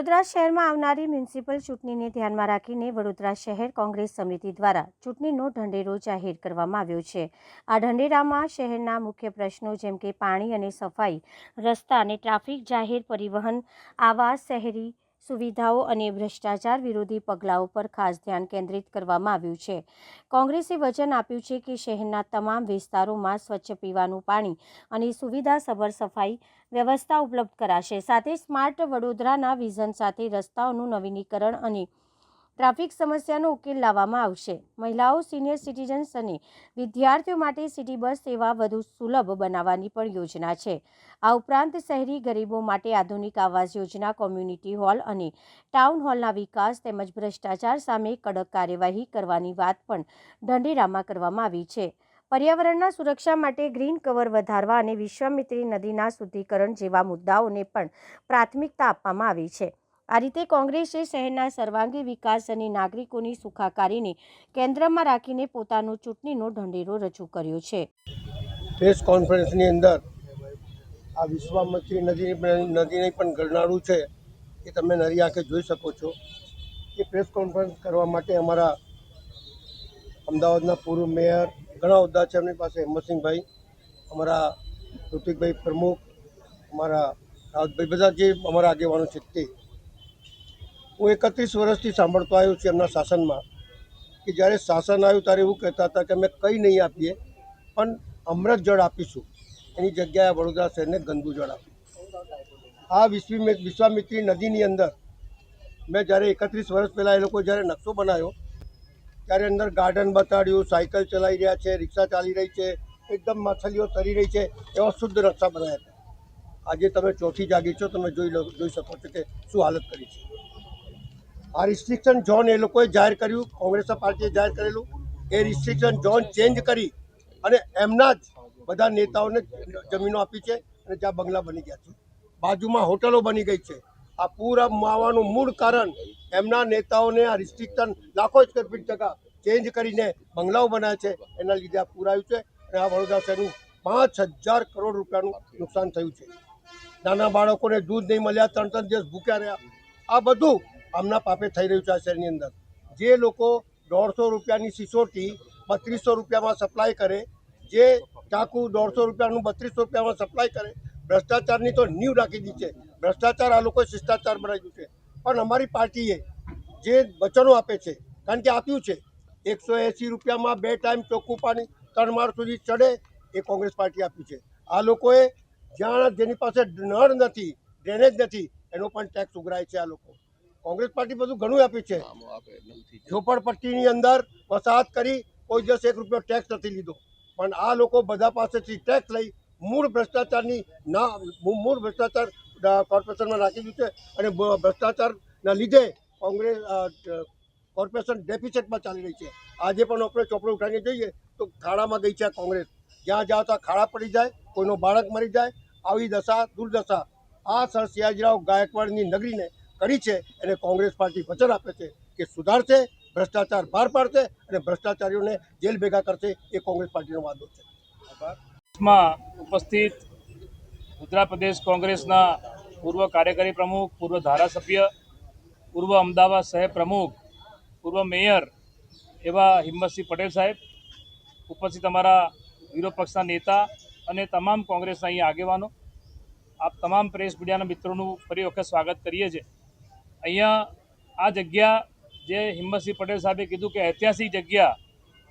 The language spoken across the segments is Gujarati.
વડોદરા શહેરમાં આવનારી મ્યુનિસિપલ ચૂંટણીને ધ્યાનમાં રાખીને વડોદરા શહેર કોંગ્રેસ સમિતિ દ્વારા ચૂંટણીનો ઢંઢેરો જાહેર કરવામાં આવ્યો છે। આ ઢંઢેરામાં શહેરના મુખ્ય પ્રશ્નો જેમ કે પાણી અને સફાઈ, રસ્તા અને ટ્રાફિક, જાહેર પરિવહન, આવાસ, શહેરી સુવિધાઓ અને ભ્રષ્ટાચાર વિરોધી પગલાઓ પર ખાસ ધ્યાન કેન્દ્રિત કરવામાં આવ્યું છે। કોંગ્રેસે વચન આપ્યું છે કે શહેરના તમામ વિસ્તારોમાં સ્વચ્છ પીવાનું પાણી અને સુવિધાસભર સફાઈ વ્યવસ્થા ઉપલબ્ધ કરાશે। સાથે સ્માર્ટ વડોદરાના વિઝન સાથે રસ્તાઓનું નવીનીકરણ અને ટ્રાફિક સમસ્યાનો ઉકેલ લાવવામાં આવશે। મહિલાઓ, સિનિયર સિટીઝન્સ અને વિદ્યાર્થીઓ માટે સિટી બસ સેવા વધુ સુલભ બનાવવાની પણ યોજના છે। આ ઉપરાંત શહેરી ગરીબો માટે આધુનિક આવાસ યોજના, કોમ્યુનિટી હોલ અને ટાઉન હોલના વિકાસ તેમજ ભ્રષ્ટાચાર સામે કડક કાર્યવાહી કરવાની વાત પણ ઢંઢેરામાં કરવામાં આવી છે। પર્યાવરણના સુરક્ષા માટે ગ્રીન કવર વધારવા અને વિશ્વામિત્રી નદીના શુદ્ધિકરણ જેવા મુદ્દાઓને પણ પ્રાથમિકતા આપવામાં આવી છે। આ રીતે કોંગ્રેસે શહેરના સર્વાંગી વિકાસ અને નાગરિકોની સુખાકારીને કેન્દ્રમાં રાખીને પોતાનો ચૂંટણીનો ઢંઢેરો રજૂ કર્યો છે। પ્રેસ કોન્ફરન્સની અંદર આ વિશ્વામિત્રી નદીને પણ ગરનાળું છે એ તમે નરી આંખે જોઈ શકો છો। એ પ્રેસ કોન્ફરન્સ કરવા માટે અમારા અમદાવાદના પૂર્વ મેયર ઘણા હોદ્દા છે એમની પાસે, હિંમતસિંહભાઈ, અમારા ઋતિકભાઈ પ્રમુખ, અમારા રાહતભાઈ, બધા જે અમારા આગેવાનો છે તે હું 31 વર્ષથી સાંભળતો આવ્યો છું એમના શાસનમાં કે જ્યારે શાસન આવ્યું ત્યારે એવું કહેતા હતા કે અમે કંઈ નહીં આપીએ પણ અમૃત જળ આપીશું, એની જગ્યાએ વડોદરા શહેરને ગંદુ જળ આપ્યું। આ વિશ્વામિત્રી નદીની અંદર મેં જ્યારે 31 વર્ષ પહેલાં એ લોકો જ્યારે નકશો બનાવ્યો ત્યારે અંદર ગાર્ડન બતાડ્યું, સાયકલ ચલાવી રહ્યા છે, રિક્ષા ચાલી રહી છે, એકદમ માછલીઓ તરી રહી છે, એવા શુદ્ધ નકશા બનાવ્યા હતા। આજે તમે ચોથી જાગી છો, તમે જોઈ શકો છો કે શું હાલત કરી છે। આ રિસ્ટ્રિક્શન ઝોન એ લોકોએ જાહેર કર્યું, કોંગ્રેસ પાર્ટીએ જાહેર કરેલું, એ રિસ્ટ્રિક્શન ઝોન ચેન્જ કરી અને એમના જ બધા નેતાઓને જમીનો આપી છે અને જ્યાં બંગલા બની ગયા છે, બાજુમાં હોટલો બની ગઈ છે। આ પૂરા આવવાનું મૂળ કારણ એમના નેતાઓને આ રિસ્ટ્રિક્શન લાખો સ્ક્વેર ફીટ જગ્યા ચેન્જ કરીને બંગલાઓ બનાવ્યા છે, એના લીધે આ પૂરાયું છે અને આ વડોદરા શહેરનું 5000 કરોડ રૂપિયાનું નુકસાન થયું છે। નાના બાળકોને દૂધ નહીં મળ્યા, 3 દિવસ ભૂખ્યા રહ્યા, આ બધું આમના પાપે થઈ રહ્યું છે। આ શહેરની અંદર જે લોકો 150 રૂપિયાની સિસોટી 3200 રૂપિયામાં સપ્લાય કરે, જે ચાકુ 150 રૂપિયાનું 3200 રૂપિયામાં સપ્લાય કરે, ભ્રષ્ટાચારની તો નીવ રાખી દીધી છે। ભ્રષ્ટાચાર આ લોકોએ શિષ્ટાચાર બનાવી દીધું છે। પણ અમારી પાર્ટીએ જે વચનો આપે છે, કારણ કે આપ્યું છે 180 રૂપિયામાં 2 ટાઈમ ચોખ્ખું પાણી 3 માળ સુધી ચડે, એ કોંગ્રેસ પાર્ટી આપ્યું છે। આ લોકોએ જ્યાં જેની પાસે નળ નથી, ડ્રેનેજ નથી, એનો પણ ટેક્સ ઉઘરાય છે। આ લોકો કોંગ્રેસ પાર્ટી બધું ઘણું આપ્યું છે। ઝોપડપટ્ટીની અંદર વસાહત કરી, કોઈ દિવસ 1 રૂપિયો ટેક્સ નથી લીધો, પણ આ લોકો બધા પાસેથી ટેક્સ લઈ મૂળ ભ્રષ્ટાચાર કોર્પોરેશનમાં રાખી દીધું છે અને ભ્રષ્ટાચારના લીધે કોંગ્રેસ કોર્પોરેશન ડેફિસિટમાં ચાલી રહી છે। આજે પણ આપણે ચોપડો ઉઠાવીને જોઈએ તો ખાડામાં ગઈ છે કોંગ્રેસ, જ્યાં જાઓ તો ખાડા પડી જાય, કોઈનો બાળક મરી જાય, આવી દશા દુર્દશા આ સર સયાજીરાવ ગાયકવાડની નગરીને કરી છે। એને કોંગ્રેસ પાર્ટી વચન આપે છે કે સુધારશે, ભ્રષ્ટાચાર બહાર પાડશે અને ભ્રષ્ટાચારીઓને જેલ ભેગા કરશે, એ કોંગ્રેસ પાર્ટીનો વાદો છે। ઉપસ્થિત ગુજરાત પ્રદેશ કોંગ્રેસના પૂર્વ કાર્યકારી પ્રમુખ, પૂર્વ ધારાસભ્ય, પૂર્વ અમદાવાદ શહેર પ્રમુખ, પૂર્વ મેયર એવા હિંમતસિંહ પટેલ સાહેબ, ઉપસ્થિત અમારા વિરોધ પક્ષના નેતા અને તમામ કોંગ્રેસના અહીંયા આગેવાનો, આપ તમામ પ્રેસ મીડિયાના મિત્રોનું ફરી વખત સ્વાગત કરીએ છીએ। અહીંયા આ જગ્યા જે હિંમતસિંહ પટેલ સાહેબે કીધું કે ઐતિહાસિક જગ્યા,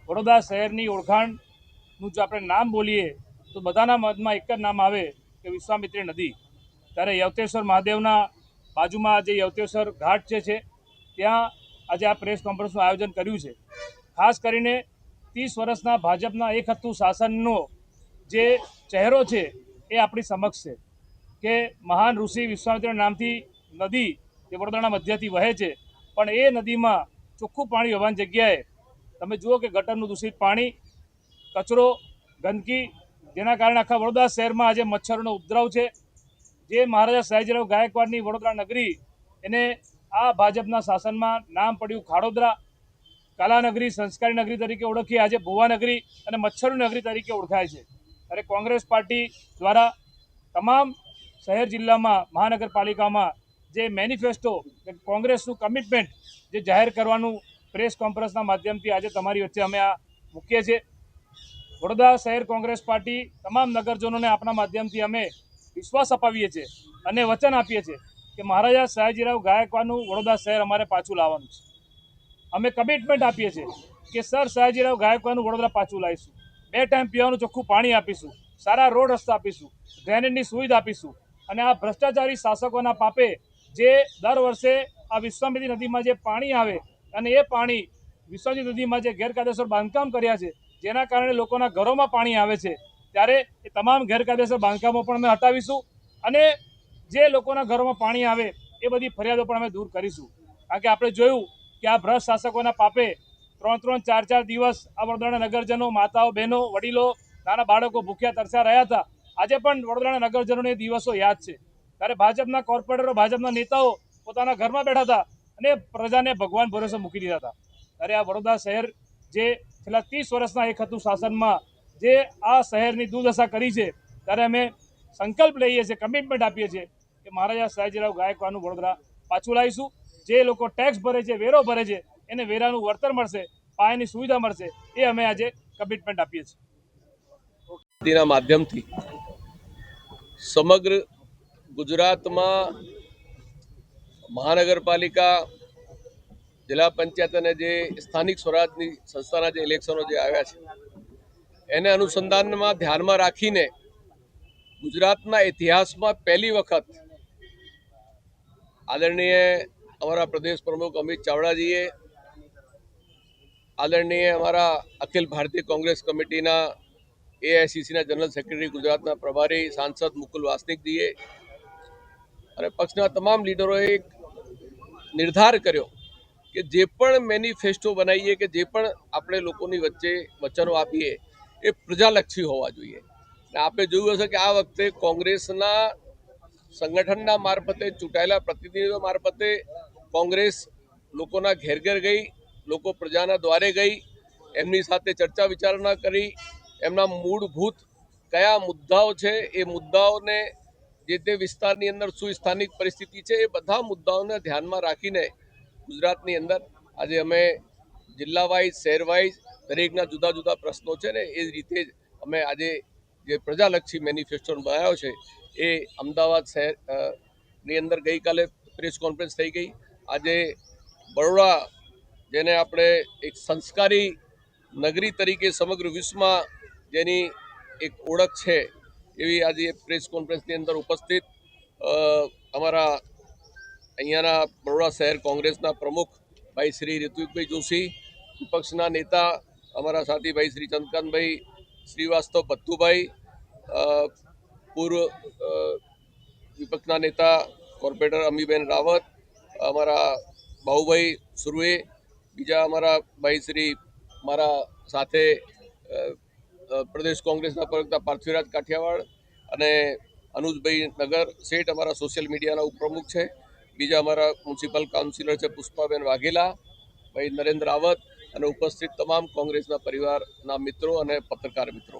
વડોદરા શહેરની ઓળખાણનું જો આપણે નામ બોલીએ તો બધાના મનમાં એક જ નામ આવે કે વિશ્વામિત્રી નદી। ત્યારે યવતેશ્વર મહાદેવના બાજુમાં જે યવતેશ્વર ઘાટ છે ત્યાં આજે આ પ્રેસ કોન્ફરન્સનું આયોજન કર્યું છે। ખાસ કરીને 30 વર્ષના ભાજપના એક હતું શાસનનો જે ચહેરો છે એ આપણી સમક્ષ છે કે મહાન ઋષિ વિશ્વામિત્રના નામથી નદી જે વડોદરાના મધ્યથી વહે છે, પણ એ નદીમાં ચોખ્ખું પાણી હોવાની જગ્યાએ તમે જુઓ કે ગટરનું દૂષિત પાણી, કચરો, ગંદકી, જેના કારણે આખા વડોદરા શહેરમાં આજે મચ્છરોનો ઉપદ્રવ છે। જે મહારાજા સયાજીરાવ ગાયકવાડની વડોદરા નગરી, એને આ ભાજપના શાસનમાં નામ પડ્યું ખાડોદરા, કલાનગરી, સંસ્કારી નગરી તરીકે ઓળખી આજે ભુવાનગરી અને મચ્છરોની નગરી તરીકે ઓળખાય છે। ત્યારે કોંગ્રેસ પાર્ટી દ્વારા તમામ શહેર જિલ્લામાં, મહાનગરપાલિકામાં જે મેનિફેસ્ટો કોંગ્રેસનું કમિટમેન્ટ જે જાહેર કરવાનું પ્રેસ કોન્ફરન્સના માધ્યમથી આજે તમારી વચ્ચે અમે આ મૂકીએ છીએ. વડોદરા શહેર કોંગ્રેસ પાર્ટી તમામ નગરજનોને આપણા માધ્યમથી અમે વિશ્વાસ અપાવીએ છીએ અને વચન આપીએ છીએ કે મહારાજા સયાજીરાવ ગાયકવાડનું વડોદરા શહેર અમારે પાછું લાવવાનું છે. અમે કમિટમેન્ટ આપીએ છીએ કે સર સયાજીરાવ ગાયકવાડનું વડોદરા પાછું લાવીશું. 2 ટાઈમ પીવાનું ચોખ્ખું પાણી આપીશું, સારા રોડ રસ્તા આપીશું, ડ્રેનેજની સુવિધા આપીશું અને આ ભ્રષ્ટાચારી શાસકોના પાપે જે દર વર્ષે આ વિશ્વામિત્રી નદીમાં જે પાણી આવે અને એ પાણી વિશ્વામિત્રી નદીમાં જે ગેરકાયદેસર બાંધકામ કર્યા છે જેના કારણે લોકોના ઘરોમાં પાણી આવે છે, ત્યારે એ તમામ ગેરકાયદેસર બાંધકામો પણ અમે હટાવીશું અને જે લોકોના ઘરોમાં પાણી આવે એ બધી ફરિયાદો પણ અમે દૂર કરીશું. કારણ કે આપણે જોયું કે આ ભ્રષ્ટ શાસકોના પાપે 3-3, 4-4 દિવસ આ વડોદરાના નગરજનો, માતાઓ, બહેનો, વડીલો, નાના બાળકો ભૂખ્યા તરસ્યા રહ્યા હતા. આજે પણ વડોદરાના નગરજનોને એ દિવસો યાદ છે. ત્યારે ભાજપના કોર્પોરેટરો, ભાજપના નેતાઓ પોતાના ઘરમાં બેઠા હતા અને પ્રજાને ભગવાન ભરોસે મૂકી દીધા હતા. ત્યારે આ વડોદરા શહેર જે છેલ્લા 30 વર્ષના એક હતું શાસનમાં જે આ શહેરની દુર્દશા કરી છે, ત્યારે અમે સંકલ્પ લઈએ છીએ, કમિટમેન્ટ આપીએ છીએ કે મહારાજા સયાજીરાવ ગાયકવાડનું વડોદરા પાછું લાવીશું. જે લોકો ટેક્સ ભરે છે, વેરો ભરે છે, એને વેરાનું વળતર મળશે, પાયાની સુવિધા મળશે, એ અમે આજે કમિટમેન્ટ આપીએ છીએ. તેના માધ્યમથી સમગ્ર ગુજરાતમાં મહાનગરપાલિકા, જિલ્લા પંચાયત અને જે સ્થાનિક સ્વરાજની સંસ્થાના જે ઇલેક્શનો જે આવ્યા છે એને અનુસંધાનમાં ધ્યાનમાં રાખીને ગુજરાતના ઇતિહાસમાં પહેલી વખત આદરણીય અમારા પ્રદેશ પ્રમુખ અમિત ચાવડાજીએ, આદરણીય અમારા અખિલ ભારતીય કોંગ્રેસ કમિટીના AICCના જનરલ સેક્રેટરી, ગુજરાતના પ્રભારી સાંસદ મુકુલ વાસનિકજીએ અને પક્ષના તમામ લીડરોએ એક નિર્ધાર કર્યો કે જે પણ મેનિફેસ્ટો બનાવીએ કે જે પણ આપણે લોકોની વચ્ચે વચનો આપીએ એ પ્રજાલક્ષી હોવા જોઈએ. અને આપણે જોયું હશે કે આ વખતે કોંગ્રેસના સંગઠનના મારફતે, ચૂંટાયેલા પ્રતિનિધિઓ મારફતે કોંગ્રેસ લોકોના ઘેર ઘેર ગઈ, લોકો પ્રજાના દ્વારે ગઈ, એમની સાથે ચર્ચા વિચારણા કરી, એમના મૂળભૂત કયા મુદ્દાઓ છે એ મુદ્દાઓને જે તે વિસ્તારની અંદર શું સ્થાનિક પરિસ્થિતિ છે એ બધા મુદ્દાઓને ધ્યાનમાં રાખીને ગુજરાતની અંદર આજે અમે જિલ્લા વાઇઝ, શહેર વાઇઝ દરેકના જુદા જુદા પ્રશ્નો છે ને એ રીતે જ અમે આજે જે પ્રજાલક્ષી મેનિફેસ્ટો બનાવ્યો છે એ અમદાવાદ શહેરની અંદર ગઈકાલે પ્રેસ કોન્ફરન્સ થઈ ગઈ. આજે બરોડા, જેને આપણે એક સંસ્કારી નગરી તરીકે સમગ્ર વિશ્વમાં જેની એક ઓળખ છે એવી આજે પ્રેસ કોન્ફરન્સની અંદર ઉપસ્થિત અમારા અહીંયાના બરોડા શહેર કોંગ્રેસના પ્રમુખ ભાઈ શ્રી ઋત્વિકભાઈ જોશી, વિપક્ષના નેતા અમારા સાથી ભાઈ શ્રી ચંદ્રકાંતભાઈ શ્રીવાસ્તવ ભત્તુભાઈ, પૂર્વ વિપક્ષના નેતા કોર્પોરેટર અમીબેન રાવત, અમારા બાહુભાઈ સુરવે, બીજા અમારા ભાઈ શ્રી મારા સાથે પ્રદેશ કોંગ્રેસના પ્રવક્તા પાર્થિવરાજ કાઠિયાવાડ અને અનુજભાઈ નગર શેઠ અમારા સોશિયલ મીડિયાના ઉપપ્રમુખ છે. બીજા અમારા મ્યુનિસિપલ કાઉન્સિલર છે પુષ્પાબેન વાઘેલા, ભાઈ નરેન્દ્ર રાવત અને ઉપસ્થિત તમામ કોંગ્રેસના પરિવારના મિત્રો અને પત્રકાર મિત્રો.